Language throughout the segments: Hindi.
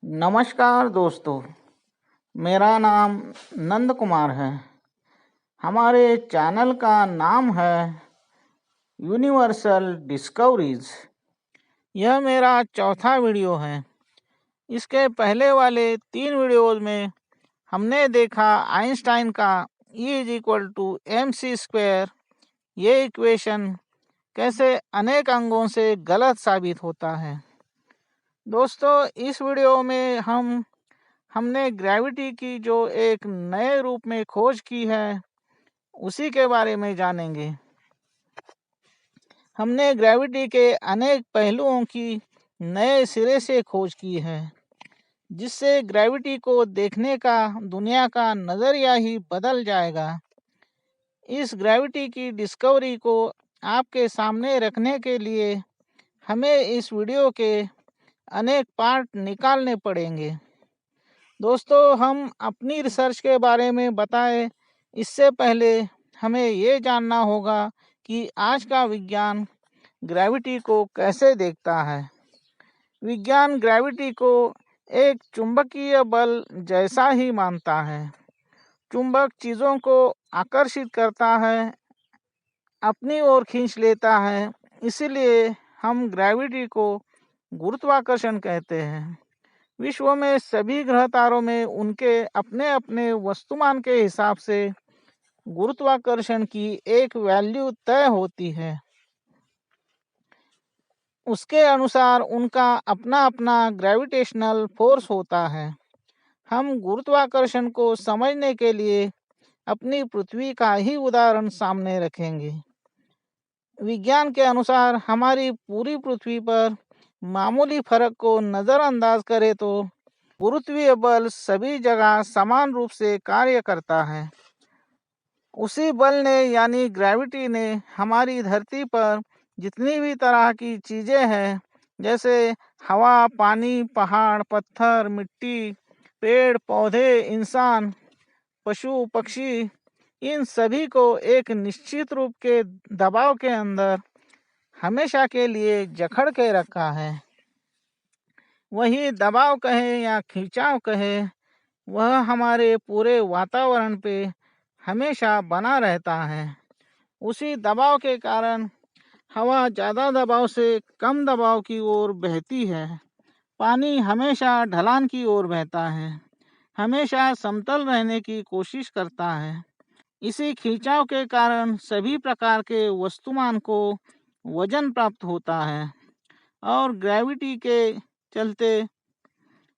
नमस्कार दोस्तों, मेरा नाम नंद कुमार है। हमारे चैनल का नाम है यूनिवर्सल डिस्कवरीज। यह मेरा चौथा वीडियो है। इसके पहले वाले 3 वीडियोज़ में हमने देखा आइंस्टाइन का E=mc², ये इक्वेशन कैसे अनेक अंगों से गलत साबित होता है। दोस्तों, इस वीडियो में हमने ग्रेविटी की जो एक नए रूप में खोज की है उसी के बारे में जानेंगे। हमने ग्रेविटी के अनेक पहलुओं की नए सिरे से खोज की है, जिससे ग्रेविटी को देखने का दुनिया का नज़रिया ही बदल जाएगा। इस ग्रेविटी की डिस्कवरी को आपके सामने रखने के लिए हमें इस वीडियो के अनेक पार्ट निकालने पड़ेंगे। दोस्तों, हम अपनी रिसर्च के बारे में बताएं इससे पहले हमें ये जानना होगा कि आज का विज्ञान ग्रेविटी को कैसे देखता है। विज्ञान ग्रेविटी को एक चुंबकीय बल जैसा ही मानता है। चुंबक चीज़ों को आकर्षित करता है, अपनी ओर खींच लेता है, इसलिए हम ग्रेविटी को गुरुत्वाकर्षण कहते हैं। विश्व में सभी ग्रह तारों में उनके अपने अपने वस्तुमान के हिसाब से गुरुत्वाकर्षण की एक वैल्यू तय होती है। उसके अनुसार उनका अपना अपना ग्रेविटेशनल फोर्स होता है। हम गुरुत्वाकर्षण को समझने के लिए अपनी पृथ्वी का ही उदाहरण सामने रखेंगे। विज्ञान के अनुसार हमारी पूरी पृथ्वी पर मामूली फर्क को नज़रअंदाज करें तो गुरुत्वीय बल सभी जगह समान रूप से कार्य करता है। उसी बल ने यानी ग्रेविटी ने हमारी धरती पर जितनी भी तरह की चीज़ें हैं, जैसे हवा, पानी, पहाड़, पत्थर, मिट्टी, पेड़ पौधे, इंसान, पशु पक्षी, इन सभी को एक निश्चित रूप के दबाव के अंदर हमेशा के लिए जकड़ के रखा है। वही दबाव कहे या खिंचाव कहे, वह हमारे पूरे वातावरण पे हमेशा बना रहता है। उसी दबाव के कारण हवा ज़्यादा दबाव से कम दबाव की ओर बहती है। पानी हमेशा ढलान की ओर बहता है, हमेशा समतल रहने की कोशिश करता है। इसी खिंचाव के कारण सभी प्रकार के वस्तुमान को वजन प्राप्त होता है और ग्रेविटी के चलते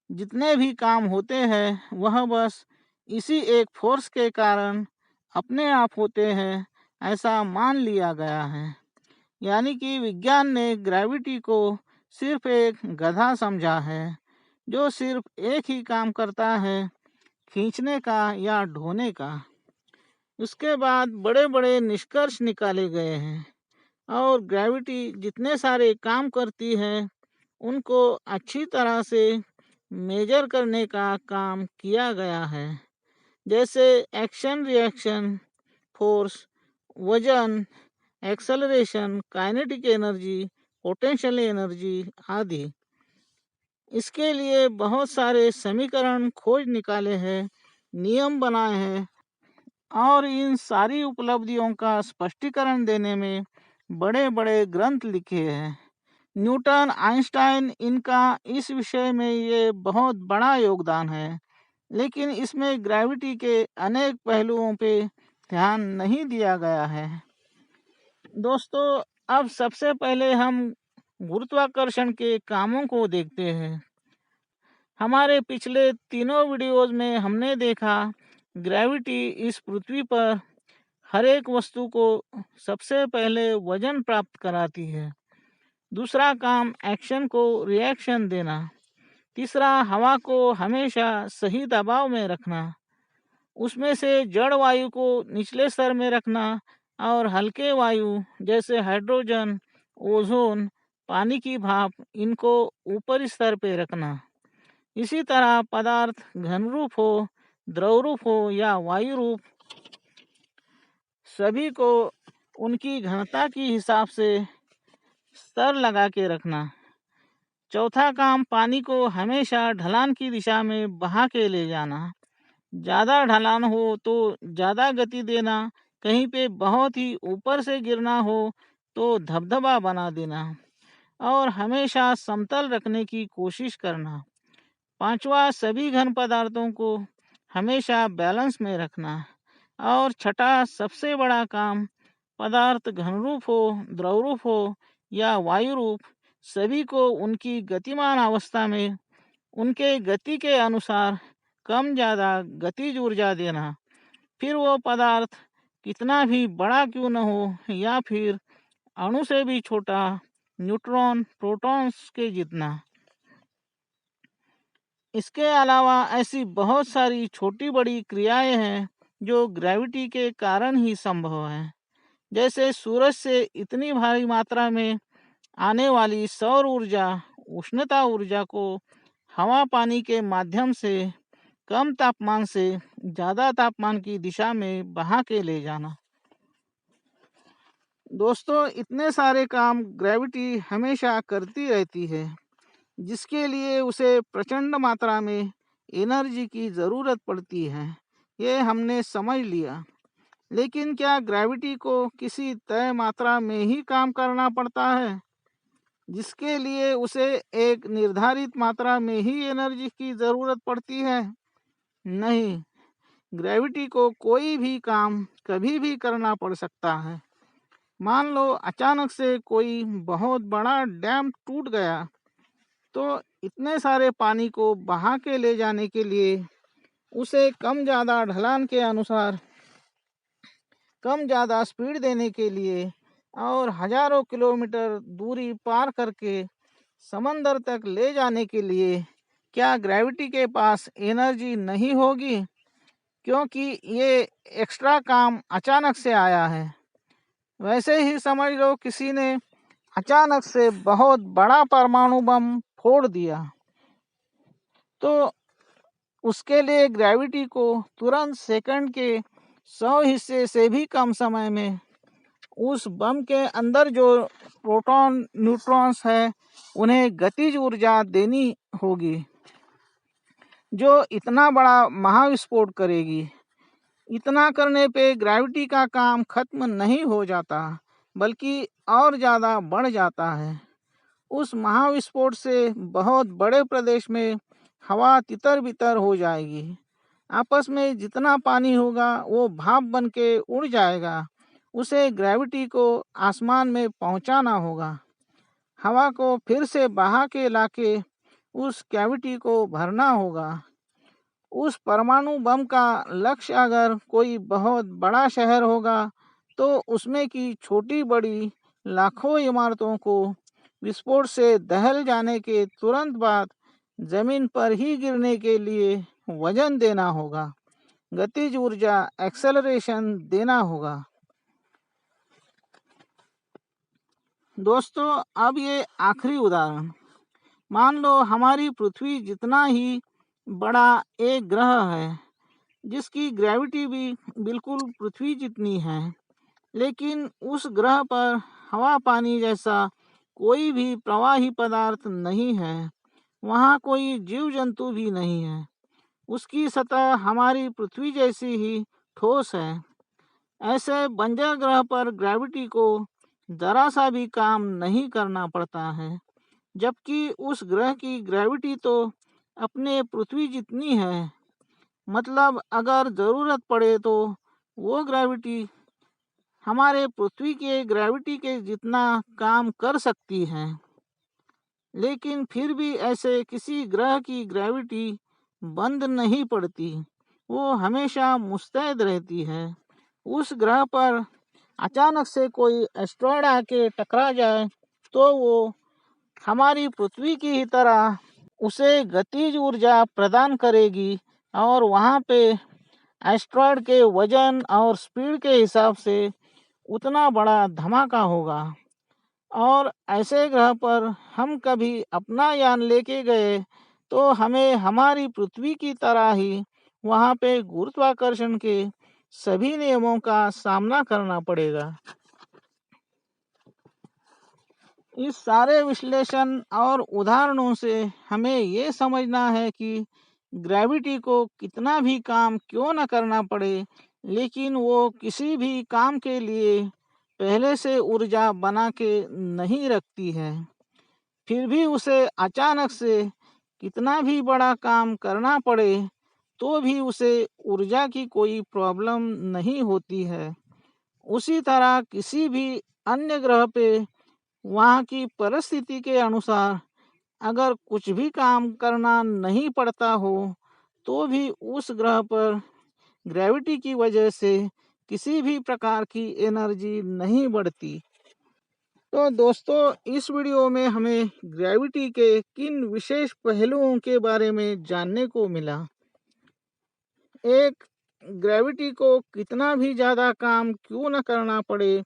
जितने भी काम होते हैं वह बस इसी एक फोर्स के कारण अपने आप होते हैं, ऐसा मान लिया गया है। यानी कि विज्ञान ने ग्रेविटी को सिर्फ एक गधा समझा है, जो सिर्फ एक ही काम करता है, खींचने का या ढोने का। उसके बाद बड़े बड़े निष्कर्ष निकाले गए हैं और ग्रेविटी जितने सारे काम करती है उनको अच्छी तरह से मेजर करने का काम किया गया है, जैसे एक्शन रिएक्शन फोर्स, वजन, acceleration, kinetic energy, potential energy आदि। इसके लिए बहुत सारे समीकरण खोज निकाले हैं, नियम बनाए हैं और इन सारी उपलब्धियों का स्पष्टीकरण देने में बड़े बड़े ग्रंथ लिखे हैं। न्यूटन, आइंस्टाइन, इनका इस विषय में ये बहुत बड़ा योगदान है, लेकिन इसमें ग्रेविटी के अनेक पहलुओं पे ध्यान नहीं दिया गया है। दोस्तों, अब सबसे पहले हम गुरुत्वाकर्षण के कामों को देखते हैं। हमारे पिछले तीनों वीडियोज़ में हमने देखा ग्रेविटी इस पृथ्वी पर हर एक वस्तु को सबसे पहले वजन प्राप्त कराती है। दूसरा काम एक्शन को रिएक्शन देना। तीसरा हवा को हमेशा सही दबाव में रखना, उसमें से जड़ वायु को निचले स्तर में रखना और हल्के वायु जैसे हाइड्रोजन, ओजोन, पानी की भाप, इनको ऊपरी स्तर पे रखना। इसी तरह पदार्थ घन रूप हो, द्रव रूप हो या वायु रूप, सभी को उनकी घनता के हिसाब से स्तर लगा के रखना। चौथा काम पानी को हमेशा ढलान की दिशा में बहा के ले जाना। ज़्यादा ढलान हो तो ज़्यादा गति देना, कहीं पे बहुत ही ऊपर से गिरना हो तो धबधबा बना देना और हमेशा समतल रखने की कोशिश करना। पांचवा, सभी घन पदार्थों को हमेशा बैलेंस में रखना। और छठा, सबसे बड़ा काम, पदार्थ घन रूप हो, द्रव रूप हो या वायु रूप, सभी को उनकी गतिमान अवस्था में उनके गति के अनुसार कम ज़्यादा गतिज ऊर्जा देना। फिर वो पदार्थ कितना भी बड़ा क्यों न हो या फिर अणु से भी छोटा, न्यूट्रॉन प्रोटॉन्स के जितना। इसके अलावा ऐसी बहुत सारी छोटी बड़ी क्रियाएं हैं जो ग्रेविटी के कारण ही संभव है। जैसे सूरज से इतनी भारी मात्रा में आने वाली सौर ऊर्जा उष्णता ऊर्जा को हवा पानी के माध्यम से कम तापमान से ज़्यादा तापमान की दिशा में बहा के ले जाना। दोस्तों, इतने सारे काम ग्रेविटी हमेशा करती रहती है, जिसके लिए उसे प्रचंड मात्रा में एनर्जी की ज़रूरत पड़ती है। ये हमने समझ लिया। लेकिन क्या ग्रेविटी को किसी तय मात्रा में ही काम करना पड़ता है, जिसके लिए उसे एक निर्धारित मात्रा में ही एनर्जी की ज़रूरत पड़ती है? नहीं, ग्रेविटी को कोई भी काम कभी भी करना पड़ सकता है। मान लो अचानक से कोई बहुत बड़ा डैम टूट गया, तो इतने सारे पानी को बहा के ले जाने के लिए उसे कम ज़्यादा ढलान के अनुसार कम ज़्यादा स्पीड देने के लिए और हजारों किलोमीटर दूरी पार करके समंदर तक ले जाने के लिए क्या ग्रेविटी के पास एनर्जी नहीं होगी? क्योंकि ये एक्स्ट्रा काम अचानक से आया है। वैसे ही समझ लो किसी ने अचानक से बहुत बड़ा परमाणु बम फोड़ दिया, तो उसके लिए ग्रेविटी को तुरंत सेकंड के 100 हिस्से से भी कम समय में उस बम के अंदर जो प्रोटॉन न्यूट्रॉन्स है उन्हें गतिज ऊर्जा देनी होगी, जो इतना बड़ा महाविस्फोट करेगी। इतना करने पे ग्रेविटी का काम खत्म नहीं हो जाता, बल्कि और ज़्यादा बढ़ जाता है। उस महाविस्फोट से बहुत बड़े प्रदेश में हवा तितर बितर हो जाएगी। आपस में जितना पानी होगा वो भाप बन के उड़ जाएगा। उसे ग्रेविटी को आसमान में पहुंचाना होगा। हवा को फिर से बहा के लाके उस कैविटी को भरना होगा। उस परमाणु बम का लक्ष्य अगर कोई बहुत बड़ा शहर होगा, तो उसमें की छोटी बड़ी लाखों इमारतों को विस्फोट से दहल जाने के तुरंत बाद जमीन पर ही गिरने के लिए वजन देना होगा, गतिज ऊर्जा एक्सेलरेशन देना होगा। दोस्तों, अब ये आखिरी उदाहरण, मान लो हमारी पृथ्वी जितना ही बड़ा एक ग्रह है, जिसकी ग्रेविटी भी बिल्कुल पृथ्वी जितनी है, लेकिन उस ग्रह पर हवा पानी जैसा कोई भी प्रवाही पदार्थ नहीं है। वहाँ कोई जीव जंतु भी नहीं है। उसकी सतह हमारी पृथ्वी जैसी ही ठोस है। ऐसे बंजर ग्रह पर ग्रेविटी को जरा सा भी काम नहीं करना पड़ता है, जबकि उस ग्रह की ग्रेविटी तो अपने पृथ्वी जितनी है। मतलब अगर ज़रूरत पड़े तो वो ग्रेविटी हमारे पृथ्वी के ग्रेविटी के जितना काम कर सकती है। लेकिन फिर भी ऐसे किसी ग्रह की ग्रेविटी बंद नहीं पड़ती, वो हमेशा मुस्तैद रहती है। उस ग्रह पर अचानक से कोई एस्ट्रॉयड आके टकरा जाए तो वो हमारी पृथ्वी की ही तरह उसे गतिज ऊर्जा प्रदान करेगी और वहाँ पे एस्ट्रॉयड के वजन और स्पीड के हिसाब से उतना बड़ा धमाका होगा। और ऐसे ग्रह पर हम कभी अपना यान लेके गए तो हमें हमारी पृथ्वी की तरह ही वहाँ पे गुरुत्वाकर्षण के सभी नियमों का सामना करना पड़ेगा। इस सारे विश्लेषण और उदाहरणों से हमें ये समझना है कि ग्रेविटी को कितना भी काम क्यों न करना पड़े, लेकिन वो किसी भी काम के लिए पहले से ऊर्जा बना के नहीं रखती है। फिर भी उसे अचानक से कितना भी बड़ा काम करना पड़े तो भी उसे ऊर्जा की कोई प्रॉब्लम नहीं होती है। उसी तरह किसी भी अन्य ग्रह पे वहाँ की परिस्थिति के अनुसार अगर कुछ भी काम करना नहीं पड़ता हो तो भी उस ग्रह पर ग्रेविटी की वजह से किसी भी प्रकार की एनर्जी नहीं बढ़ती। तो दोस्तों, इस वीडियो में हमें ग्रेविटी के किन विशेष पहलुओं के बारे में जानने को मिला। एक, ग्रेविटी को कितना भी ज़्यादा काम क्यों न करना पड़े,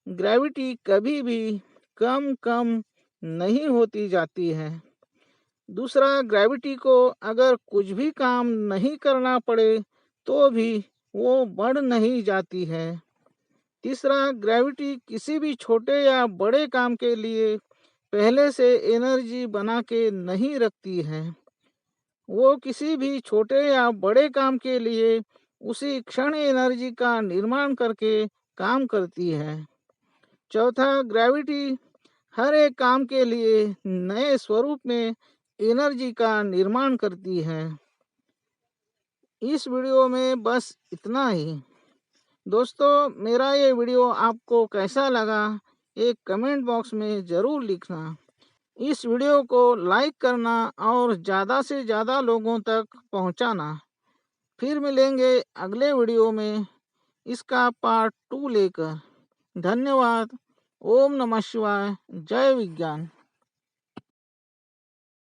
ग्रेविटी कभी भी कम नहीं होती जाती है। दूसरा, ग्रेविटी को अगर कुछ भी काम नहीं करना पड़े तो भी वो बढ़ नहीं जाती है। तीसरा, ग्रेविटी किसी भी छोटे या बड़े काम के लिए पहले से एनर्जी बना के नहीं रखती है। वो किसी भी छोटे या बड़े काम के लिए उसी क्षण एनर्जी का निर्माण करके काम करती है। चौथा, ग्रेविटी हर एक काम के लिए नए स्वरूप में एनर्जी का निर्माण करती है। इस वीडियो में बस इतना ही। दोस्तों, मेरा ये वीडियो आपको कैसा लगा एक कमेंट बॉक्स में ज़रूर लिखना। इस वीडियो को लाइक करना और ज़्यादा से ज़्यादा लोगों तक पहुंचाना। फिर मिलेंगे अगले वीडियो में इसका पार्ट 2 लेकर। धन्यवाद। ओम नमः शिवाय। जय विज्ञान।